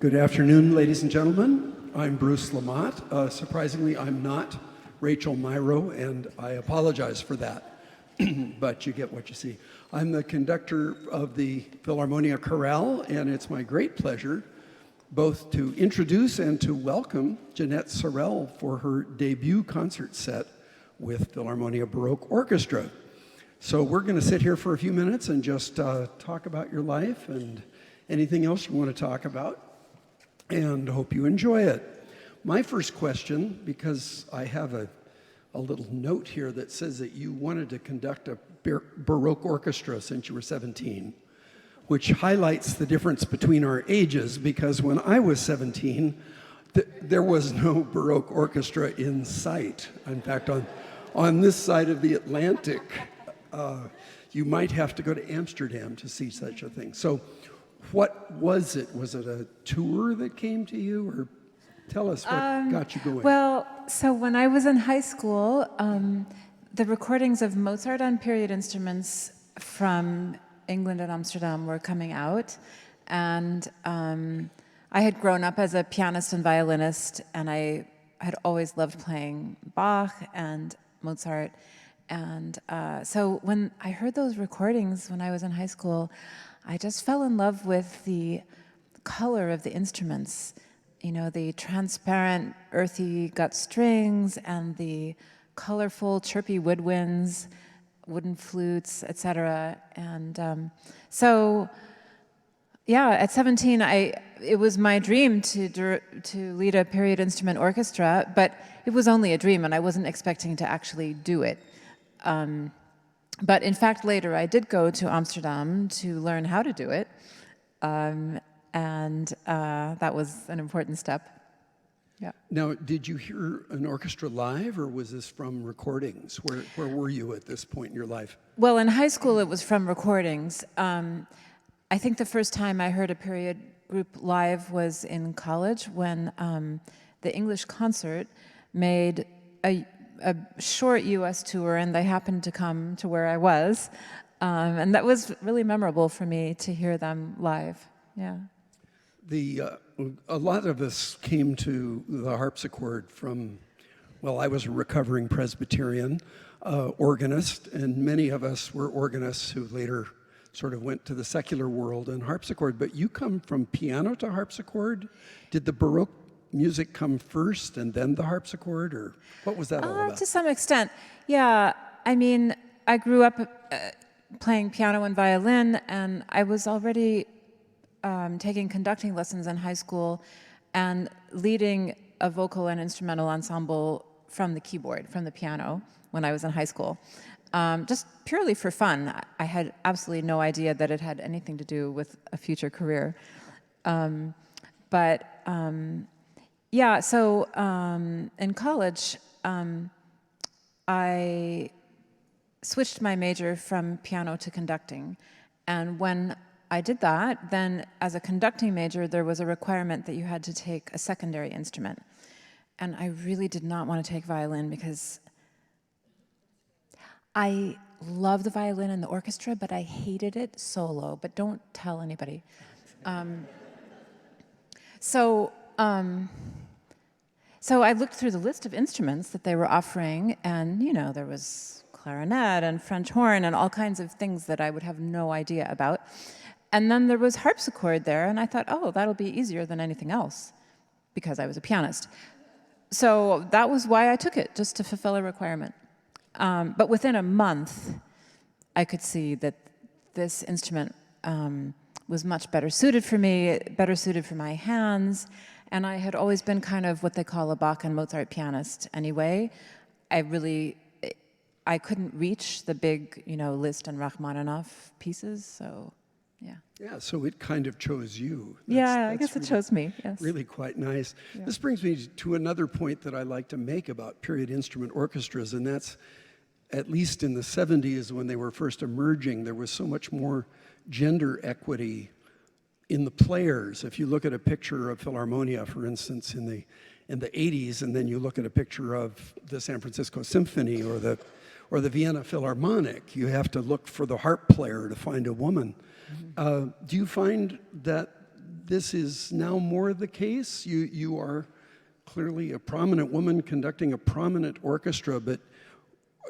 Good afternoon, ladies and gentlemen. I'm Bruce Lamott. Surprisingly, I'm not Rachel Myrow, and I apologize for that, but you get what you see. I'm the conductor of the Philharmonia Chorale, and it's my great pleasure both to introduce and to welcome Jeanette Sorrell for her debut concert set with Philharmonia Baroque Orchestra. So we're going to sit here for a few minutes and just talk about your life and anything else you want to talk about, and hope you enjoy it. My first question, because I have a little note here that says that you wanted to conduct a Baroque orchestra since you were 17, which highlights the difference between our ages, because when I was 17, there was no Baroque orchestra in sight. In fact, on this side of the Atlantic, you might have to go to Amsterdam to see such a thing. So what was it? Was it a tour that came to you, or tell us what got you going? Well, so when I was in high school, the recordings of Mozart on period instruments from England and Amsterdam were coming out, and I had grown up as a pianist and violinist, and I had always loved playing Bach and Mozart, and so when I heard those recordings when I was in high school, I just fell in love with the color of the instruments, you know, the transparent, earthy gut strings and the colorful, chirpy woodwinds, wooden flutes, etc. And so, yeah, at 17, it was my dream to lead a period instrument orchestra, but it was only a dream, and I wasn't expecting to actually do it. But in fact, later I did go to Amsterdam to learn how to do it, and that was an important step. Yeah. Now, did you hear an orchestra live, or was this from recordings? Where were you at this point in your life? Well, in high school it was from recordings. I think the first time I heard a period group live was in college when the English Concert made a short U.S. tour, and they happened to come to where I was, and that was really memorable for me to hear them live. Yeah. A lot of us came to the harpsichord from, well, I was a recovering Presbyterian organist, and many of us were organists who later sort of went to the secular world and harpsichord. But you come from piano to harpsichord. Did the Baroque music come first and then the harpsichord, or what was that all about? To some extent, yeah. I mean, I grew up playing piano and violin, and I was already taking conducting lessons in high school and leading a vocal and instrumental ensemble from the keyboard, from the piano, when I was in high school. Just purely for fun. I had absolutely no idea that it had anything to do with a future career. Yeah, so in college, I switched my major from piano to conducting. And when I did that, then as a conducting major, there was a requirement that you had to take a secondary instrument. And I really did not want to take violin because I love the violin in the orchestra, but I hated it solo. But don't tell anybody. So I looked through the list of instruments that they were offering, and you know, there was clarinet and French horn and all kinds of things that I would have no idea about. And then there was harpsichord there, and I thought, oh, that'll be easier than anything else, because I was a pianist. So that was why I took it, just to fulfill a requirement. But within a month, I could see that this instrument was much better suited for me, better suited for my hands, and I had always been kind of what they call a Bach and Mozart pianist anyway. I couldn't reach the big, you know, Liszt and Rachmaninoff pieces, so yeah. Yeah, so it kind of chose you. I guess it chose me, yes. Really quite nice. Yeah. This brings me to another point that I like to make about period instrument orchestras, and that's, at least in the 70s when they were first emerging, there was so much more gender equity in the players. If you look at a picture of Philharmonia, for instance, in the 80s, and then you look at a picture of the San Francisco Symphony or the Vienna Philharmonic, you have to look for the harp player to find a woman. Mm-hmm. Do you find that this is now more the case. You are clearly a prominent woman conducting a prominent orchestra, but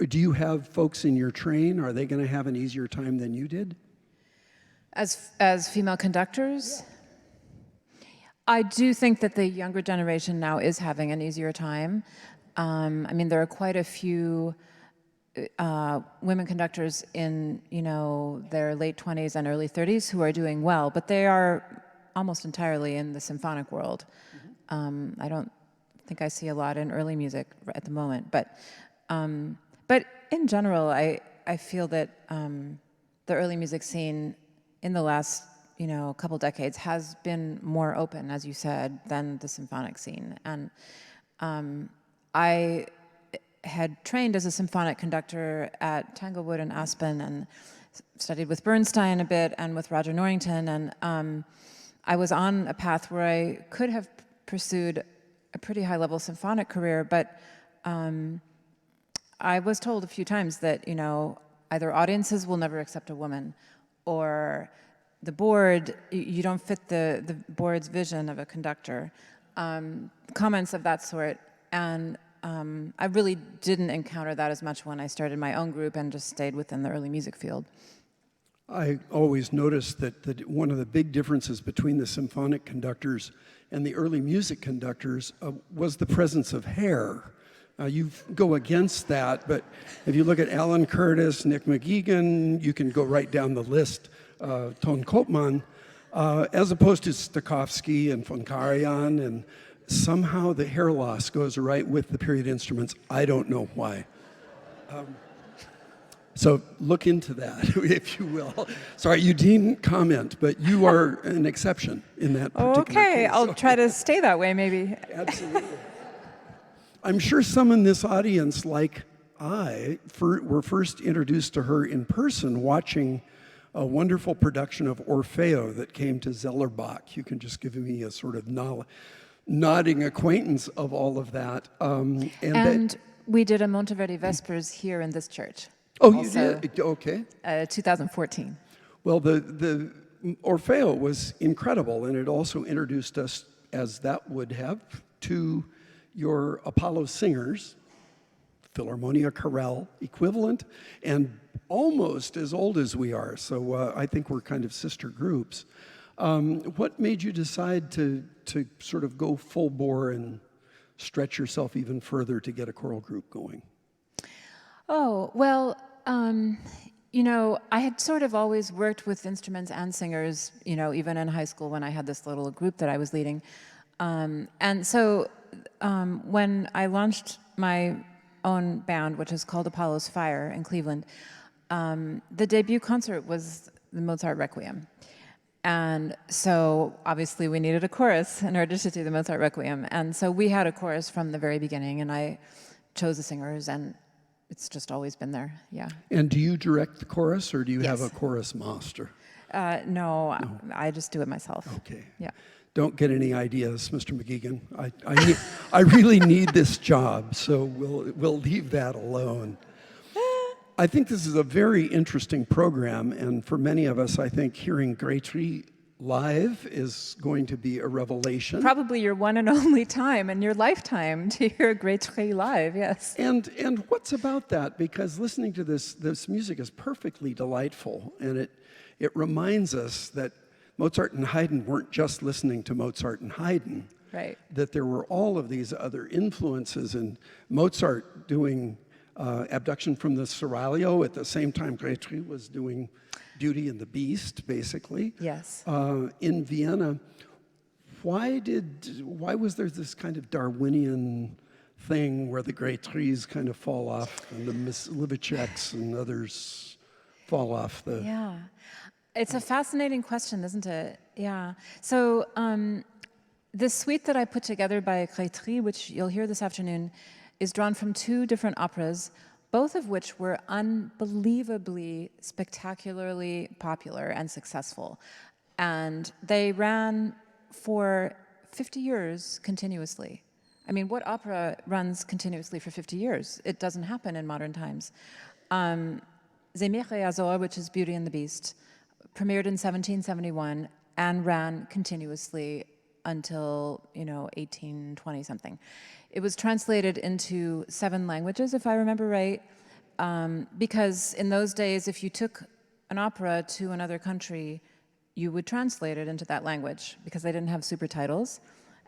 do you have folks in your train? Are they going to have an easier time than you did? As female conductors? I do think that the younger generation now is having an easier time. I mean, there are quite a few women conductors in, their late 20s and early 30s who are doing well, but they are almost entirely in the symphonic world. I don't think I see a lot in early music at the moment, but in general, I feel that the early music scene in the last couple decades has been more open, as you said, than the symphonic scene. And I had trained as a symphonic conductor at Tanglewood and Aspen and studied with Bernstein a bit and with Roger Norrington. And I was on a path where I could have pursued a pretty high-level symphonic career, but I was told a few times that, either audiences will never accept a woman, or the board, you don't fit the board's vision of a conductor. Comments of that sort. And I really didn't encounter that as much when I started my own group and just stayed within the early music field. I always noticed that one of the big differences between the symphonic conductors and the early music conductors was the presence of hair. You go against that, but if you look at Alan Curtis, Nick McGeegan, you can go right down the list, Ton Koopman, as opposed to Stokowski and von Karajan, and somehow the hair loss goes right with the period instruments. I don't know why. So look into that, if you will. Sorry, you didn't comment, but you are an exception in that particular Okay, case. I'll try to stay that way, maybe. Absolutely. I'm sure some in this audience, like I, were first introduced to her in person watching a wonderful production of Orfeo that came to Zellerbach. You can just give me a sort of nodding acquaintance of all of that. And we did a Monteverdi Vespers here in this church. Oh, also, you did? Okay. 2014. Well, the Orfeo was incredible, and it also introduced us, as that would have, to your Apollo singers, Philharmonia Chorale equivalent, and almost as old as we are. So I think we're kind of sister groups. What made you decide to sort of go full bore and stretch yourself even further to get a choral group going? Oh, well, I had sort of always worked with instruments and singers, even in high school when I had this little group that I was leading. And so when I launched my own band, which is called Apollo's Fire in Cleveland, the debut concert was the Mozart Requiem. And so obviously we needed a chorus in order to do the Mozart Requiem. And so we had a chorus from the very beginning, and I chose the singers, and it's just always been there, yeah. And do you direct the chorus, or do you Yes. have a chorus master? No, I just do it myself. Okay. Yeah. Don't get any ideas, Mr. McGeegan. I really need this job, so we'll leave that alone. I think this is a very interesting program, and for many of us, I think hearing Grétry live is going to be a revelation. Probably your one and only time in your lifetime to hear Grétry live, yes. And what's about that? Because listening to this music is perfectly delightful, and it reminds us that Mozart and Haydn weren't just listening to Mozart and Haydn. Right. That there were all of these other influences, and Mozart doing Abduction from the Seraglio at the same time Grétry was doing Beauty and the Beast, basically. Yes. In Vienna. Why was there this kind of Darwinian thing where the Grétrys kind of fall off and the Miss Liviceks and others fall off the... Yeah. It's a fascinating question, isn't it? Yeah. So the suite that I put together by Grétry, which you'll hear this afternoon, is drawn from two different operas, both of which were unbelievably, spectacularly popular and successful. And they ran for 50 years continuously. I mean, what opera runs continuously for 50 years? It doesn't happen in modern times. Zemire Azor, which is Beauty and the Beast, premiered in 1771 and ran continuously until 1820 something. It was translated into 7 languages, if I remember right, because in those days, if you took an opera to another country, you would translate it into that language because they didn't have super titles.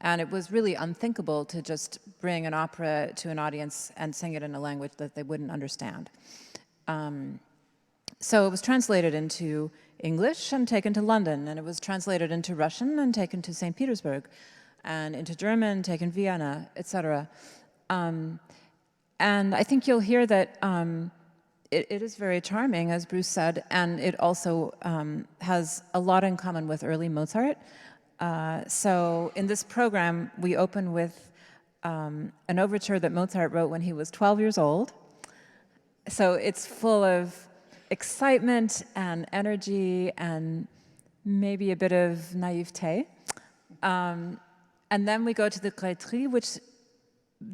And it was really unthinkable to just bring an opera to an audience and sing it in a language that they wouldn't understand. So it was translated into English and taken to London, and it was translated into Russian and taken to St. Petersburg, and into German, taken Vienna, etc. And I think you'll hear that it is very charming, as Bruce said, and it also has a lot in common with early Mozart. So in this program, we open with an overture that Mozart wrote when he was 12 years old. So it's full of excitement and energy and maybe a bit of naivete. And then we go to the Grétry, which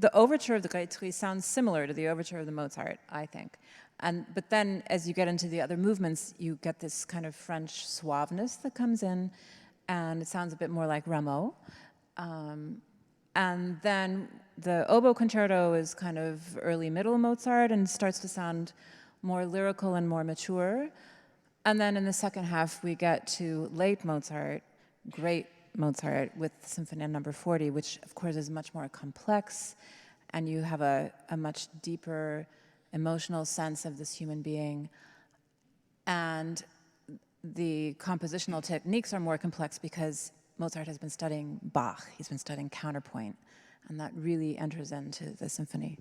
the overture of the Grétry sounds similar to the overture of the Mozart, I think. But then as you get into the other movements, you get this kind of French suaveness that comes in, and it sounds a bit more like Rameau. And then the oboe concerto is kind of early middle Mozart and starts to sound more lyrical and more mature. And then in the second half, we get to late Mozart, great Mozart, with Symphony Number 40, which of course is much more complex, and you have a much deeper emotional sense of this human being. And the compositional techniques are more complex because Mozart has been studying Bach, he's been studying counterpoint, and that really enters into the symphony.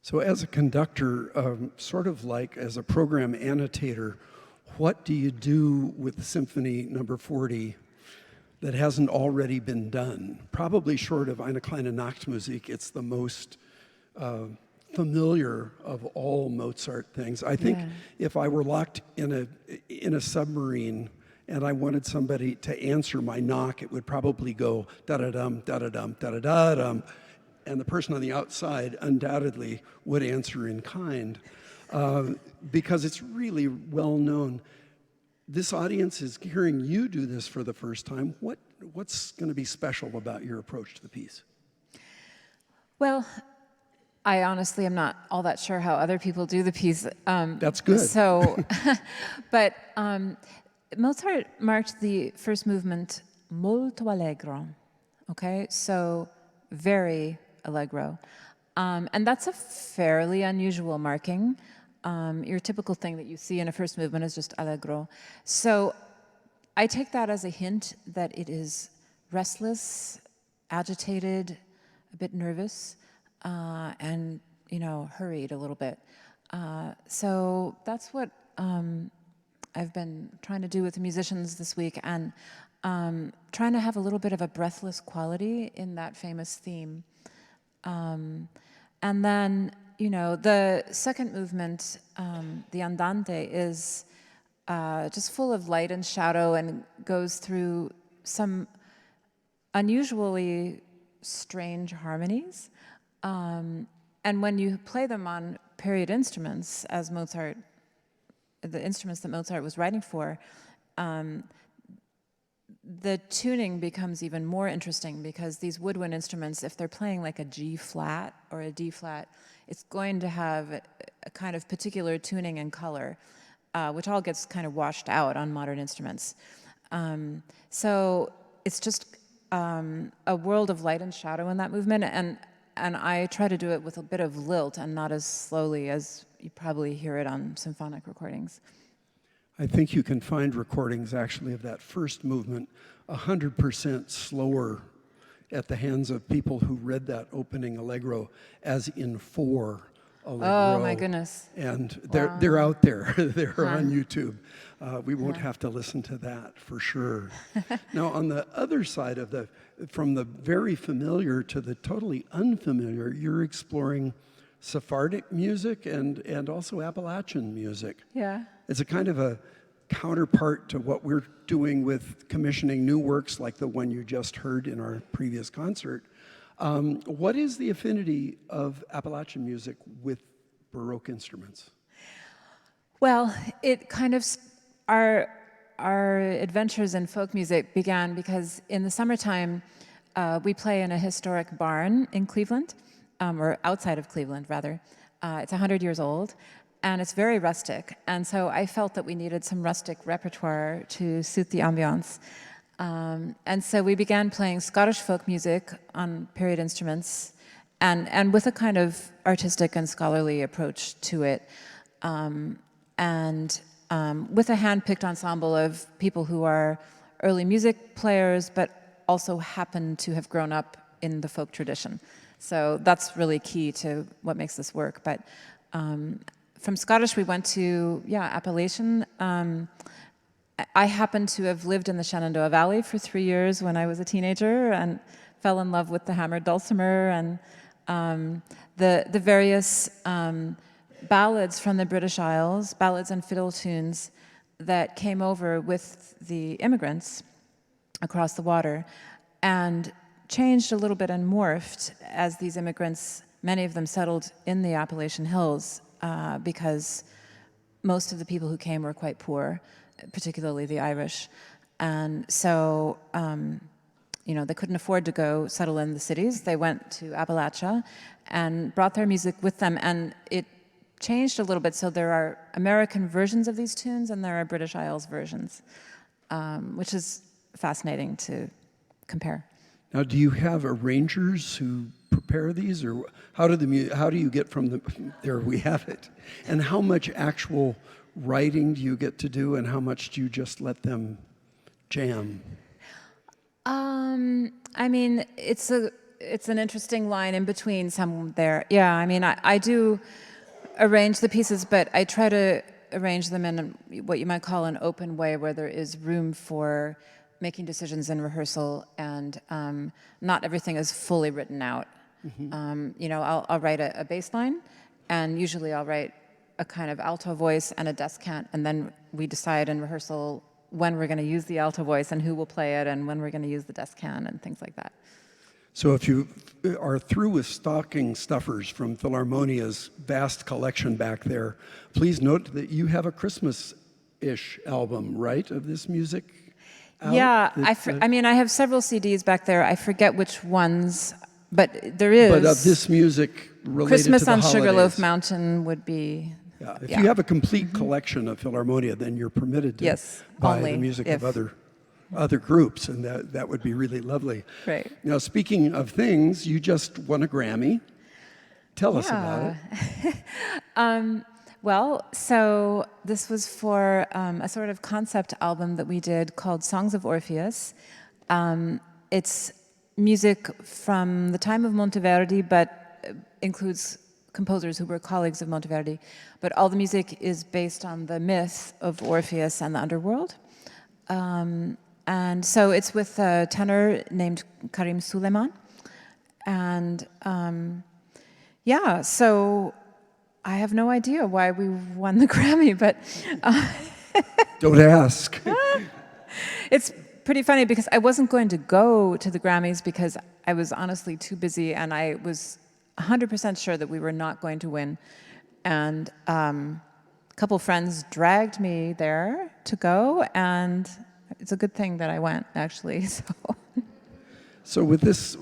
So as a conductor, sort of like as a program annotator, what do you do with Symphony Number 40 that hasn't already been done? Probably short of Eine kleine Nachtmusik, it's the most familiar of all Mozart things. I think if I were locked in a submarine and I wanted somebody to answer my knock, it would probably go da-da-dum, da-da-dum, da-da-da-dum, and the person on the outside undoubtedly would answer in kind, because it's really well known. This audience is hearing you do this for the first time. What's going to be special about your approach to the piece? Well, I honestly am not all that sure how other people do the piece. That's good. So, but Mozart marked the first movement molto allegro, okay? So very allegro. And that's a fairly unusual marking. Your typical thing that you see in a first movement is just allegro. So I take that as a hint that it is restless, agitated, a bit nervous, and hurried a little bit. So that's what I've been trying to do with the musicians this week, and trying to have a little bit of a breathless quality in that famous theme. And then, the second movement, the Andante, is just full of light and shadow and goes through some unusually strange harmonies. And when you play them on period instruments, as Mozart, the instruments that Mozart was writing for, the tuning becomes even more interesting, because these woodwind instruments, if they're playing like a G flat or a D flat, it's going to have a kind of particular tuning and color, which all gets kind of washed out on modern instruments. So it's just a world of light and shadow in that movement, and I try to do it with a bit of lilt and not as slowly as you probably hear it on symphonic recordings. I think you can find recordings actually of that first movement 100% slower at the hands of people who read that opening allegro as in 4 allegro. Oh my goodness. And they're out there. They're on YouTube. We won't have to listen to that for sure. Now on the other side of from the very familiar to the totally unfamiliar, you're exploring Sephardic music and also Appalachian music. Yeah. It's a kind of a counterpart to what we're doing with commissioning new works like the one you just heard in our previous concert. What is the affinity of Appalachian music with Baroque instruments? Well, it kind of our adventures in folk music began because in the summertime, we play in a historic barn in Cleveland, or outside of Cleveland, rather. It's 100 years old, and it's very rustic. And so I felt that we needed some rustic repertoire to suit the ambiance. And so we began playing Scottish folk music on period instruments, and with a kind of artistic and scholarly approach to it, with a hand-picked ensemble of people who are early music players, but also happen to have grown up in the folk tradition. So that's really key to what makes this work. But from Scottish, we went to, Appalachian. I happened to have lived in the Shenandoah Valley for 3 years when I was a teenager and fell in love with the hammered dulcimer and the various ballads from the British Isles, ballads and fiddle tunes that came over with the immigrants across the water and changed a little bit and morphed as these immigrants, many of them settled in the Appalachian Hills because most of the people who came were quite poor, particularly the Irish. And so, they couldn't afford to go settle in the cities. They went to Appalachia and brought their music with them. And it changed a little bit. So there are American versions of these tunes and there are British Isles versions, which is fascinating to compare. Now, do you have arrangers who prepare these, or how do you get from the, there we have it, and how much actual writing do you get to do, and how much do you just let them jam? I mean, it's an interesting line in between some there. Yeah, I mean, I do arrange the pieces, but I try to arrange them in what you might call an open way where there is room for making decisions in rehearsal and not everything is fully written out. Mm-hmm. I'll write a bass line, and usually I'll write a kind of alto voice and a descant, and then we decide in rehearsal when we're going to use the alto voice and who will play it and when we're going to use the descant and things like that. So if you are through with stocking stuffers from Philharmonia's vast collection back there, please note that you have a Christmas-ish album, right, of this music out? Yeah, I have several CDs back there. I forget which ones, but there is. But of this music related Christmas to the on holidays. Sugarloaf Mountain would be... Yeah, if you have a complete collection of Philharmonia, then you're permitted to buy the music of other groups, and that would be really lovely. Right. Now, speaking of things, you just won a Grammy. Tell us about it. Well, so this was for a sort of concept album that we did called Songs of Orpheus. It's music from the time of Monteverdi, but includes composers who were colleagues of Monteverdi. But all the music is based on the myth of Orpheus and the underworld. And so it's with a tenor named Karim Suleiman. And so I have no idea why we won the Grammy, but... Don't ask. It's pretty funny because I wasn't going to go to the Grammys because I was honestly too busy, and I was 100% sure that we were not going to win. And a couple friends dragged me there to go, and it's a good thing that I went, actually. So with this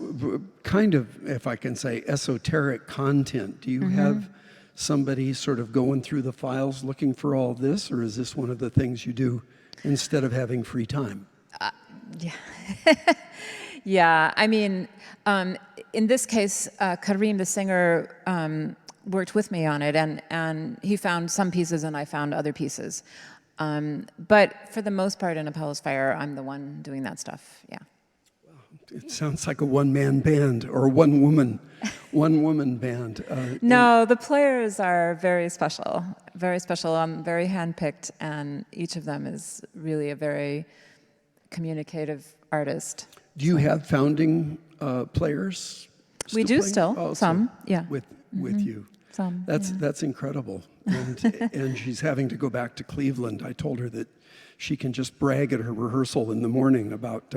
kind of, if I can say, esoteric content, do you have somebody sort of going through the files looking for all this, or is this one of the things you do instead of having free time? Yeah. Yeah, I mean, in this case, Karim, the singer, worked with me on it, and he found some pieces and I found other pieces. But for the most part, in Apollo's Fire, I'm the one doing that stuff, yeah. It sounds like a one-man band or a one-woman band. No, the players are very special, very special. I'm very hand-picked, and each of them is really a very communicative artist. Do you have founding players? We do still, some, yeah. With you. Some, That's incredible. And she's having to go back to Cleveland. I told her that she can just brag at her rehearsal in the morning about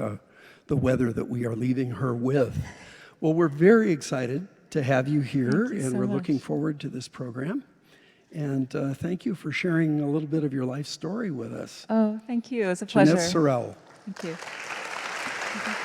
the weather that we are leaving her with. Well, we're very excited to have you here, and we're looking forward to this program. And thank you for sharing a little bit of your life story with us. Oh, thank you. It was a pleasure. Jeanette Sorrell. Thank you.